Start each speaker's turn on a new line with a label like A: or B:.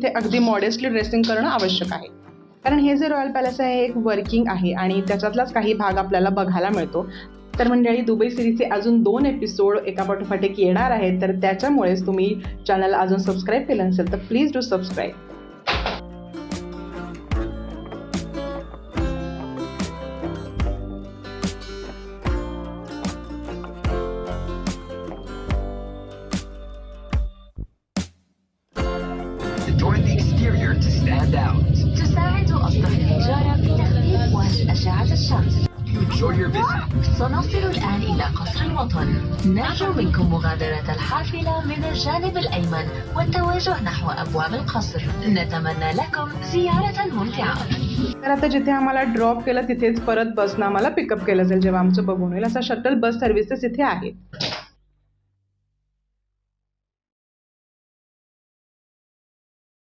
A: इथे अगदी modestly dressing करणं आवश्यक आहे, कारण हे जे रॉयल पॅलेस आहे एक वर्किंग आहे आणि त्याच्यातलाच काही भाग आपल्याला बघायला मिळतो. तर मंडळी, दुबई सिरीजचे अजून 2 एपिसोड एकापाठोपाठ एक येणार आहेत, तर त्याच्यामुळेच तुम्ही चॅनल अजून सबस्क्राईब केलं नसेल तर please do subscribe.
B: Adorn the exterior to stand out.
C: تساعد أسطح الحجارة في تخفيف وجه أشعة الشمس.
B: Enjoy your visit.
C: سنصل الآن إلى قصر الوطن. نرجو منكم مغادرة الحافلة من الجانب الأيمن والتوجه نحو أبواب القصر. نتمنى لكم زيارة ممتعة.
A: तर आता जिथे आम्हाला ड्रॉप केलं तिथेच परत बसनं आम्हाला पिकअप केलं जाईल जेव्हा आमचं बघून होईल. असा शटल बस सर्व्हिसेस इथे आहेत.